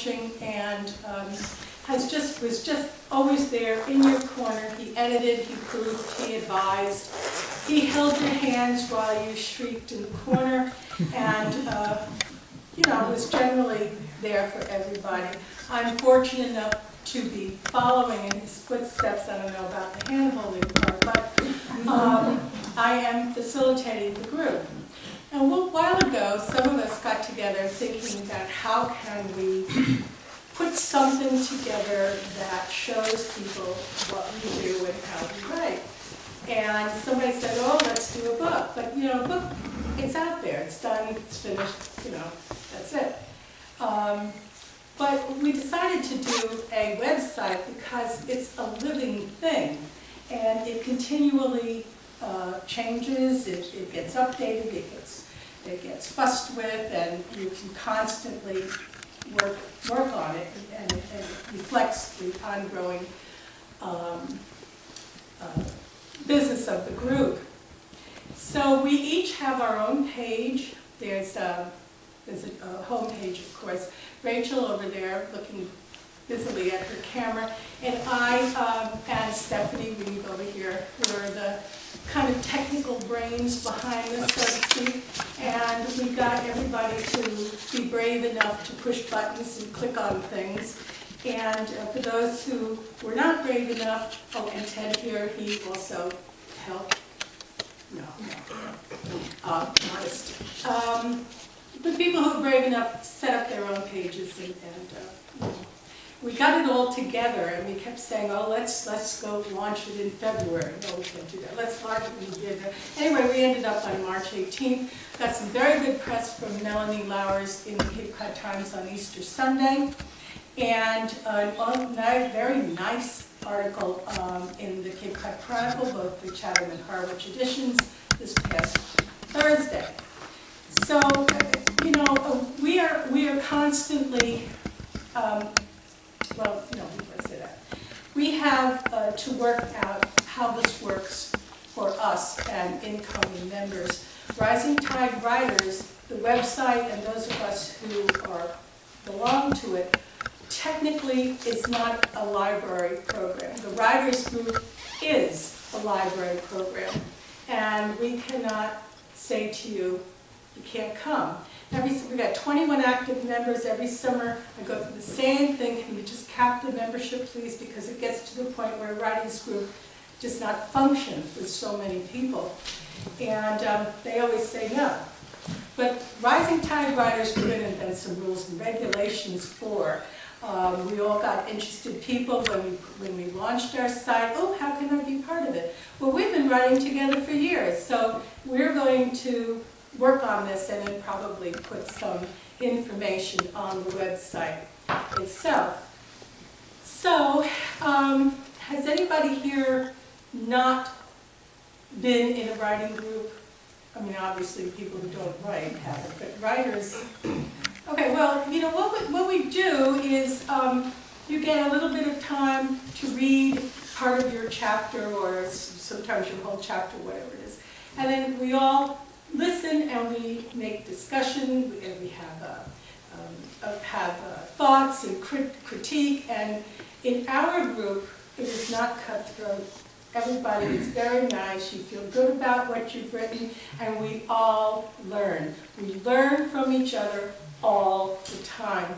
publishing, and was just always there in your corner. He edited, he proofed, he advised. He held your hands while you shrieked in the corner, and was generally there for everybody. I'm fortunate enough to be following in his footsteps. I don't know about the hand-holding part, but I am facilitating the group. And a while ago, some of us got together thinking about how can we put something together that shows people what we do and how we write. And somebody said, oh, let's do a book. But, a book, it's out there. It's done, it's finished, that's it. But we decided to do a website because it's a living thing. And it continually changes, it gets updated, it gets fussed with, and you can constantly work on it, and it reflects the ongoing business of the group. So we each have our own page. There's a home page, of course. Rachel over there looking busily at her camera, and I and Stephanie Reeve over here, who are the kind of technical brains behind this, so to speak. And we got everybody to be brave enough to push buttons and click on things. And for those who were not brave enough, and Ted here, he also helped. Modest. But people who were brave enough set up their own pages, and we got it all together, and we kept saying, oh, let's go launch it in February. No, we can't do that. Let's launch it in January. Anyway, we ended up on March 18th. Got some very good press from Melanie Lowers in the Cape Cod Times on Easter Sunday, and a very nice article in the Cape Cod Chronicle, both the Chatham and Harwich editions, this past Thursday. So, we are constantly, let's say that. We have to work out how this works for us and incoming members. Rising Tide Writers, the website, and those of us who belong to it, technically is not a library program. The Writers Group is a library program, and we cannot say to you, you can't come. We've got 21 active members every summer. I go through the same thing. Can you just cap the membership, please? Because it gets to the point where a writers group does not function with so many people. And they always say no. But Rising Tide Writers put in some rules and regulations for. We all got interested people when we launched our site. Oh, how can I be part of it? Well, we've been writing together for years, so we're going to work on this and then probably put some information on the website itself. So, has anybody here not been in a writing group? I mean, obviously people who don't write haven't, but writers. Okay, well, what we do is you get a little bit of time to read part of your chapter, or sometimes your whole chapter, whatever it is, and then we all listen and we make discussion, and we have thoughts and critique, and in our group it is not cutthroat. Everybody is very nice, you feel good about what you've written, and we all learn. We learn from each other all the time.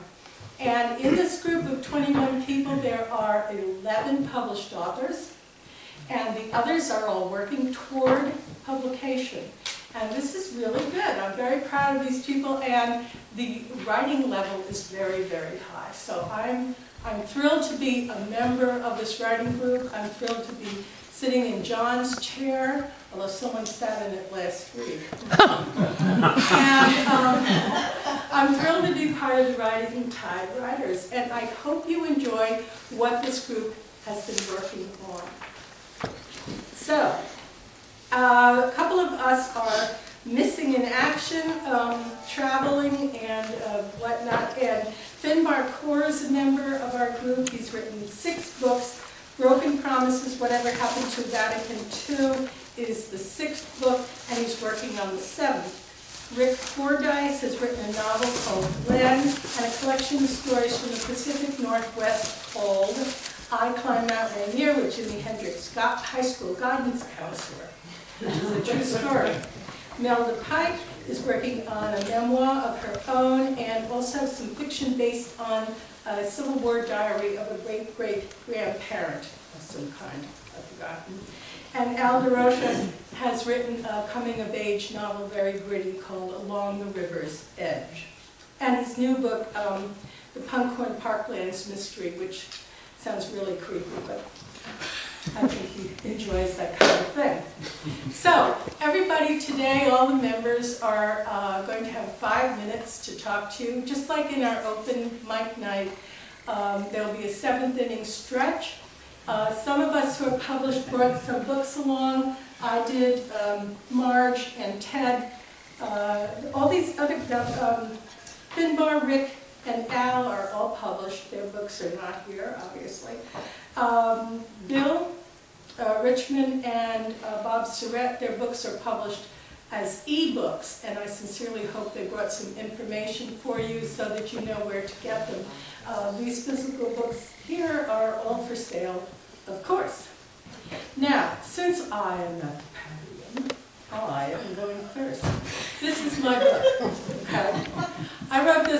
And in this group of 21 people, there are 11 published authors, and the others are all working toward publication. And this is really good. I'm very proud of these people, and the writing level is very, very high. So I'm thrilled to be a member of this writing group. I'm thrilled to be sitting in John's chair, although someone sat in it last week. And I'm thrilled to be part of the Rising Tide Writers, and I hope you enjoy what this group has been working on. So, a couple of us are missing in action, traveling and whatnot, and Finbar Kaur is a member of our group. He's written 6 books. Broken Promises, Whatever Happened to Vatican II is the 6th book, and he's working on the 7th. Rick Fordyce has written a novel called Glen, and a collection of stories from the Pacific Northwest called I Climb Mount Rainier with Jimi Hendrix, high school guidance counselor. It's a true story. Melda Pike is working on a memoir of her own and also some fiction based on a Civil War diary of a great-great-grandparent of some kind, I've forgotten. And Al DeRocha has written a coming-of-age novel, very gritty, called Along the River's Edge. And his new book, The Punkhorn Parklands Mystery, which sounds really creepy, but I think he enjoys that kind of thing. So, everybody today, all the members are going to have 5 minutes to talk to you. Just like in our open mic night, there'll be a 7th inning stretch. Some of us who have published brought some books along. I did, Marge and Ted. All these other, Finbar, Rick, and Al are all published. Their books are not here, obviously. Bill, Richmond, and Bob Surratt, their books are published as e-books, and I sincerely hope they brought some information for you so that you know where to get them. These physical books here are all for sale, of course. Now, since I am not the podium, I am going first. This is my book, okay? I wrote this